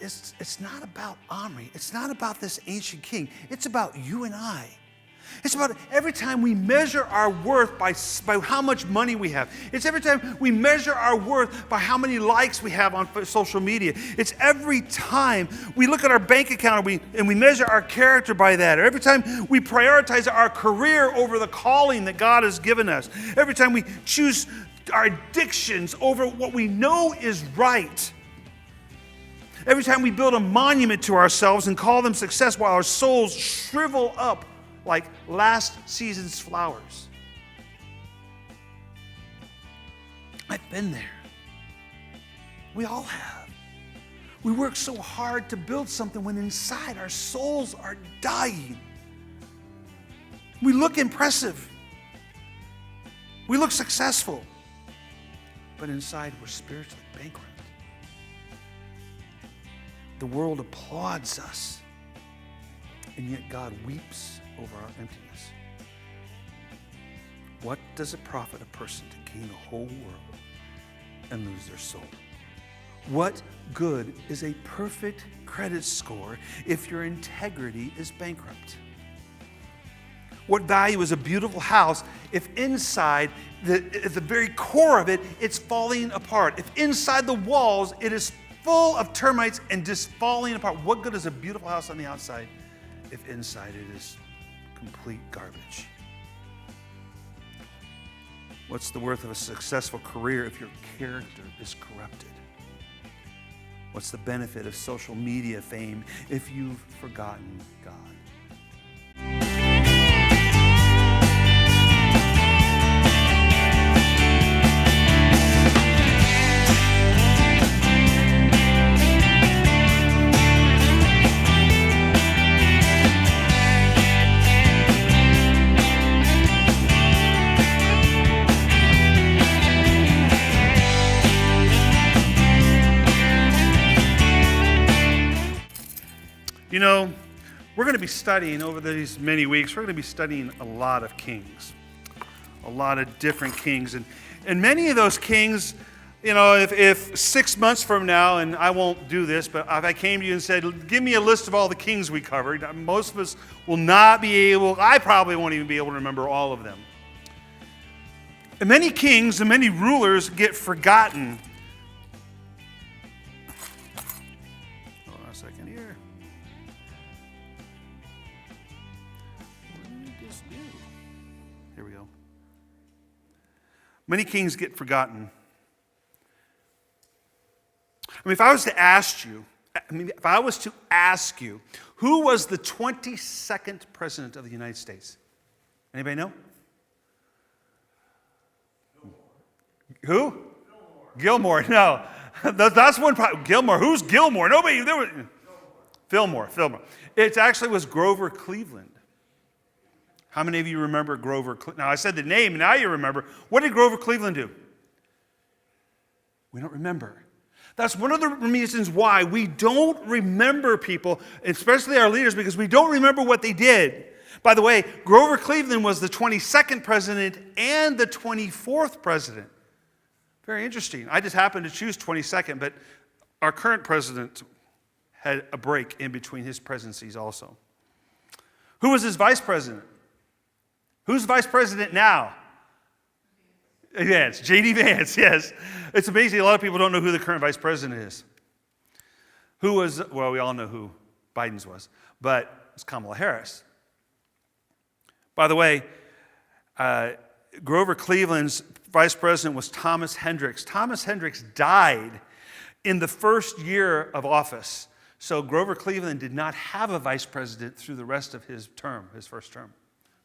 it's not about Omri. It's not about this ancient king. It's about you and I. It's about every time we measure our worth by how much money we have. It's every time we measure our worth by how many likes we have on social media. It's every time we look at our bank account and we measure our character by that. Or every time we prioritize our career over the calling that God has given us. Every time we choose our addictions over what we know is right. Every time we build a monument to ourselves and call them success while our souls shrivel up like last season's flowers. I've been there. We all have. We work so hard to build something when inside our souls are dying. We look impressive. We look successful. But inside we're spiritually bankrupt. The world applauds us, and yet God weeps over our emptiness. What does it profit a person to gain the whole world and lose their soul? What good is a perfect credit score if your integrity is bankrupt? What value is a beautiful house if inside, at the very core of it, it's falling apart? If inside the walls it is full of termites and just falling apart, what good is a beautiful house on the outside if inside it is complete garbage? What's the worth of a successful career if your character is corrupted? What's the benefit of social media fame if you've forgotten God? You know, we're going to be studying over these many weeks, we're going to be studying a lot of kings, a lot of different kings. And many of those kings, you know, if 6 months from now, and I won't do this, but if I came to you and said, give me a list of all the kings we covered, most of us will not be able, I probably won't even be able to remember all of them. And many kings and many rulers get forgotten. Hold on a second here. Here we go. Many kings get forgotten. If I was to ask you, who was the 22nd president of the United States? Anybody know? Who? Gilmore. No. That's one problem. Gilmore. Who's Gilmore? Nobody. Fillmore. It actually was Grover Cleveland. How many of you remember Grover Cleveland? Now, I said the name, and now you remember. What did Grover Cleveland do? We don't remember. That's one of the reasons why we don't remember people, especially our leaders, because we don't remember what they did. By the way, Grover Cleveland was the 22nd president and the 24th president. Very interesting. I just happened to choose 22nd, but our current president had a break in between his presidencies also. Who was his vice president? Who's vice president now? Vance, J.D. Vance, yes. It's amazing. A lot of people don't know who the current vice president is. Who was, well, we all know who Biden's was, but it's Kamala Harris. By the way, Grover Cleveland's vice president was Thomas Hendricks. Thomas Hendricks died in the first year of office. So Grover Cleveland did not have a vice president through the rest of his term, his first term.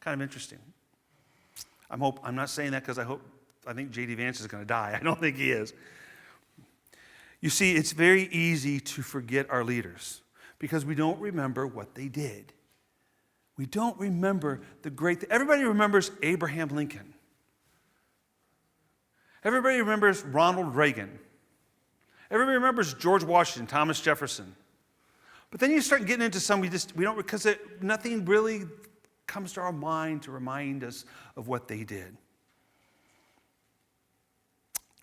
Kind of interesting. I'm not saying that because I think J.D. Vance is going to die. I don't think he is. You see, it's very easy to forget our leaders because we don't remember what they did. We don't remember the great. Everybody remembers Abraham Lincoln. Everybody remembers Ronald Reagan. Everybody remembers George Washington, Thomas Jefferson. But then you start getting into some we don't, because nothing really comes to our mind to remind us of what they did.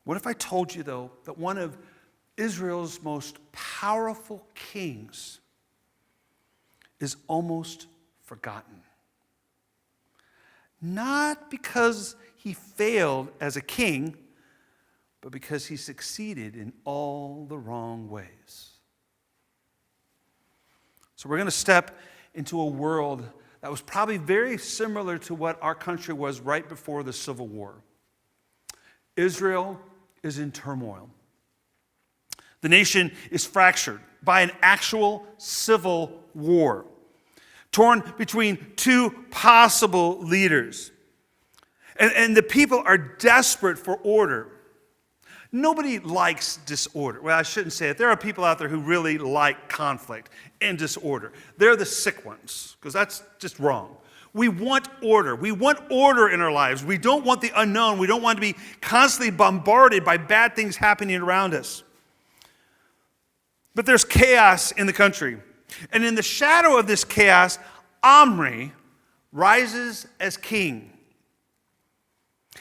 What if I told you, though, that one of Israel's most powerful kings is almost forgotten. Not because he failed as a king, but because he succeeded in all the wrong ways. So we're going to step into a world that was probably very similar to what our country was right before the Civil War. Israel is in turmoil. The nation is fractured by an actual civil war, torn between two possible leaders. And the people are desperate for order. Nobody likes disorder. Well, I shouldn't say it. There are people out there who really like conflict and disorder. They're the sick ones, because that's just wrong. We want order. We want order in our lives. We don't want the unknown. We don't want to be constantly bombarded by bad things happening around us. But there's chaos in the country. And in the shadow of this chaos, Omri rises as king.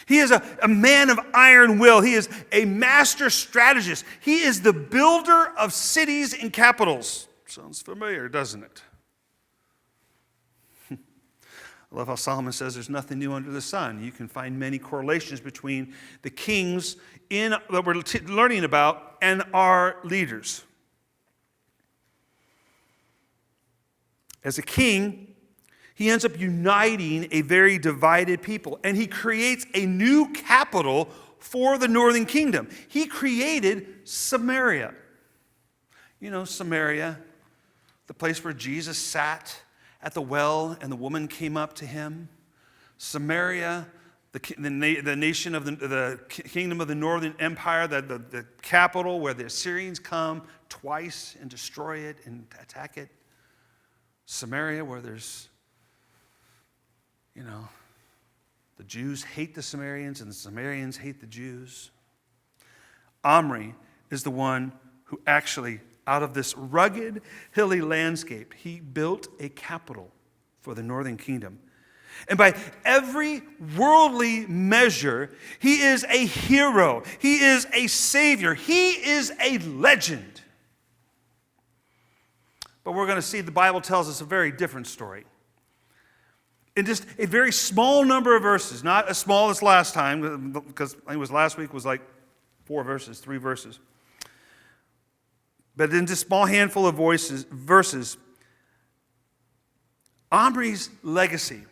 He is a man of iron will. He is a master strategist. He is the builder of cities and capitals. Sounds familiar, doesn't it? I love how Solomon says there's nothing new under the sun. You can find many correlations between the kings that we're learning about and our leaders. As a king, he ends up uniting a very divided people, and he creates a new capital for the northern kingdom. He created Samaria. You know, Samaria, the place where Jesus sat at the well and the woman came up to him. Samaria, the nation of the kingdom of the northern empire, the capital where the Assyrians come twice and destroy it and attack it. Samaria, where there's, the Jews hate the Samaritans and the Samaritans hate the Jews. Omri is the one who actually, out of this rugged, hilly landscape, he built a capital for the northern kingdom. And by every worldly measure, he is a hero. He is a savior. He is a legend. But we're going to see the Bible tells us a very different story. In just a very small number of verses, not as small as last time, because I think it was last week was like 3 verses. But in just a small handful of verses, Omri's legacy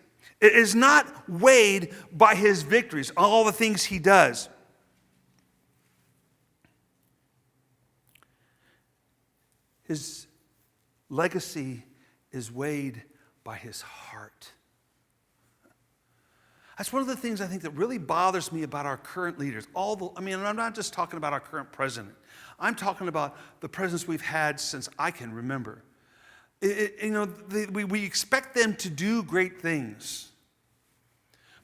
is not weighed by his victories, all the things he does. His legacy is weighed by his heart. That's one of the things I think that really bothers me about our current leaders. I'm not just talking about our current president. I'm talking about the presidents we've had since I can remember. We expect them to do great things.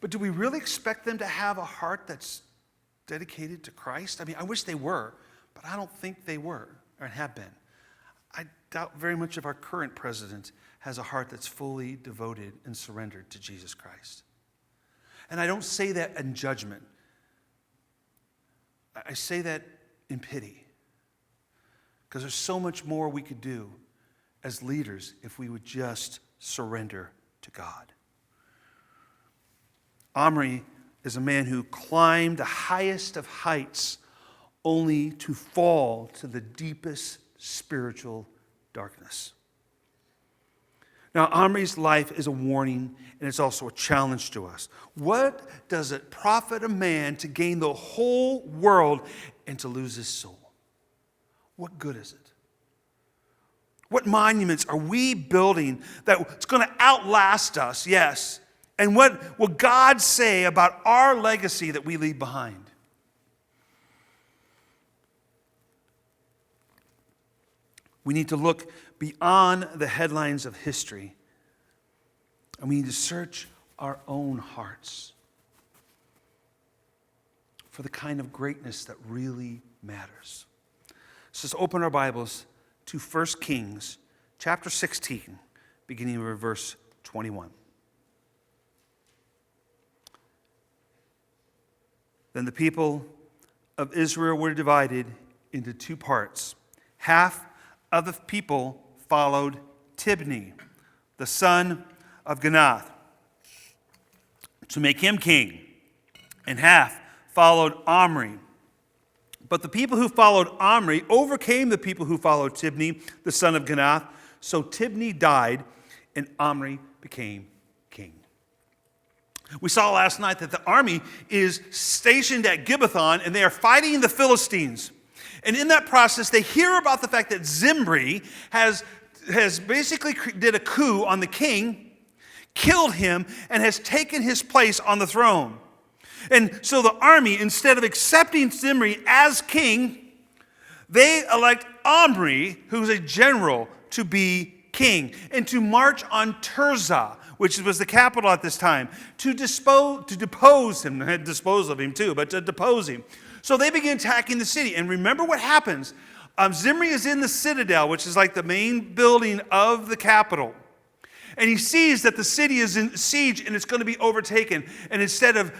But do we really expect them to have a heart that's dedicated to Christ? I wish they were, but I don't think they were or have been. I doubt very much if our current president has a heart that's fully devoted and surrendered to Jesus Christ. And I don't say that in judgment. I say that in pity. Because there's so much more we could do as leaders if we would just surrender to God. Omri is a man who climbed the highest of heights only to fall to the deepest spiritual darkness. Now, Omri's life is a warning, and it's also a challenge to us. What does it profit a man to gain the whole world and to lose his soul? What good is it? What monuments are we building that's going to outlast us? Yes. And what will God say about our legacy that we leave behind? We need to look beyond the headlines of history, and we need to search our own hearts for the kind of greatness that really matters. So let's open our Bibles to 1 Kings chapter 16, beginning with verse 21. Then the people of Israel were divided into two parts. Half of the people followed Tibni, the son of Ginath, to make him king, and half followed Omri. But the people who followed Omri overcame the people who followed Tibni, the son of Ginath. So Tibni died, and Omri became king. We saw last night that the army is stationed at Gibbethon, and they are fighting the Philistines. And in that process, they hear about the fact that Zimri has basically did a coup on the king, killed him, and has taken his place on the throne. And so the army, instead of accepting Zimri as king, they elect Omri, who's a general, to be king, and to march on Tirzah, which was the capital at this time, to depose him. They had to dispose of him too, but to depose him. So they begin attacking the city. And remember what happens. Zimri is in the citadel, which is like the main building of the capital. And he sees that the city is in siege and it's going to be overtaken. And instead of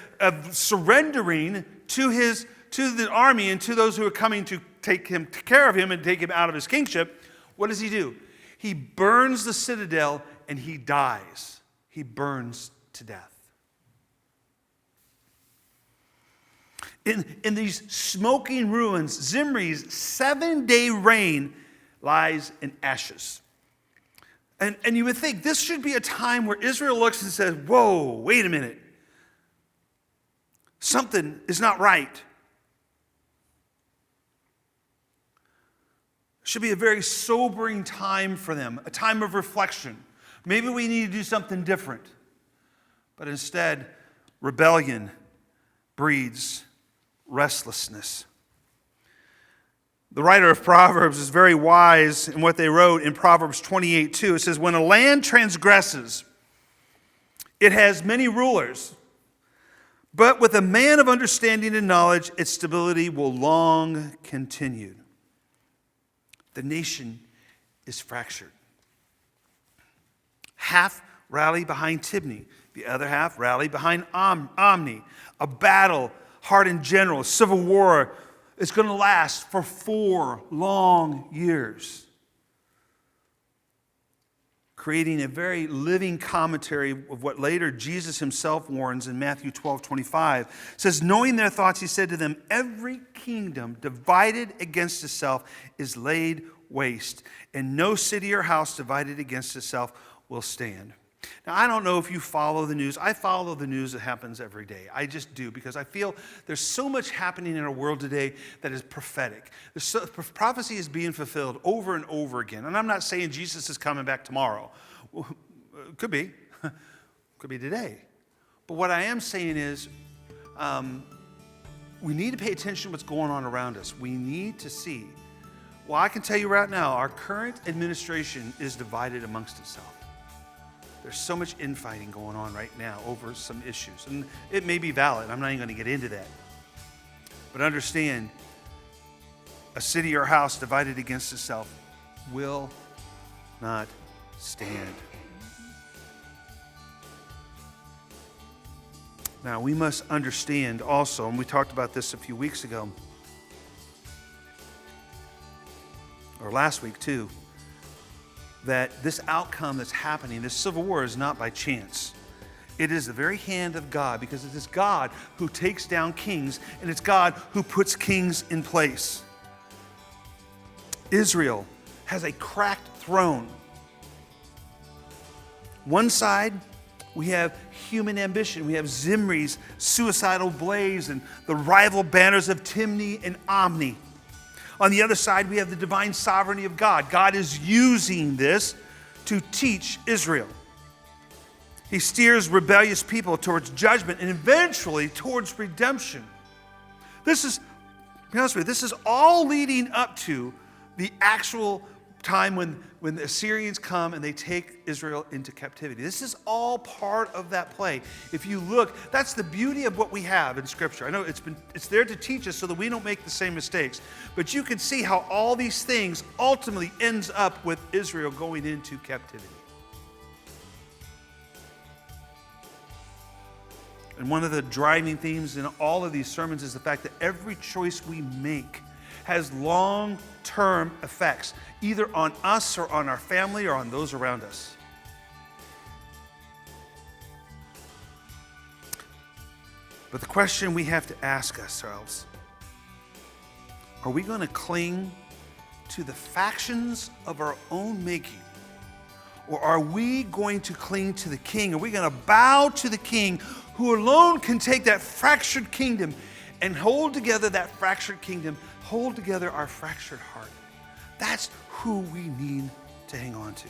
surrendering to the army and to those who are coming to take care of him and take him out of his kingship, what does he do? He burns the citadel and he dies. He burns to death. In these smoking ruins, Zimri's 7-day reign lies in ashes. And you would think this should be a time where Israel looks and says, whoa, wait a minute. Something is not right. It should be a very sobering time for them, a time of reflection. Maybe we need to do something different. But instead, rebellion breeds restlessness. The writer of Proverbs is very wise in what they wrote in Proverbs 28:2. It says, when a land transgresses, it has many rulers. But with a man of understanding and knowledge, its stability will long continue. The nation is fractured. Half rally behind Tibni. The other half rally behind Omri. A battle, hardened general, civil war is going to last for 4 long years. Creating a very living commentary of what later Jesus himself warns in Matthew 12:25. It says, knowing their thoughts, he said to them, every kingdom divided against itself is laid waste, and no city or house divided against itself will stand. Now, I don't know if you follow the news. I follow the news that happens every day. I just do, because I feel there's so much happening in our world today that is prophetic. Prophecy is being fulfilled over and over again. And I'm not saying Jesus is coming back tomorrow. Could be. Could be today. But what I am saying is we need to pay attention to what's going on around us. We need to see. Well, I can tell you right now, our current administration is divided amongst itself. There's so much infighting going on right now over some issues. And it may be valid. I'm not even going to get into that. But understand, a city or house divided against itself will not stand. Now, we must understand also, and we talked about this a few weeks ago, or last week too, that this outcome that's happening, this civil war, is not by chance. It is the very hand of God, because it is God who takes down kings, and it's God who puts kings in place. Israel has a cracked throne. One side, we have human ambition. We have Zimri's suicidal blaze and the rival banners of Tibni and Omri. On the other side, we have the divine sovereignty of God. God is using this to teach Israel. He steers rebellious people towards judgment and eventually towards redemption. This is, to be honest with you, this is all leading up to the actual time when the Assyrians come and they take Israel into captivity. This is all part of that play. If you look, that's the beauty of what we have in Scripture. I know it's there to teach us so that we don't make the same mistakes. But you can see how all these things ultimately ends up with Israel going into captivity. And one of the driving themes in all of these sermons is the fact that every choice we make has long-term effects, either on us or on our family or on those around us. But the question we have to ask ourselves, are we going to cling to the factions of our own making? Or are we going to cling to the King? Are we going to bow to the King who alone can take that fractured kingdom and hold together that fractured kingdom, hold together our fractured heart? That's who we need to hang on to.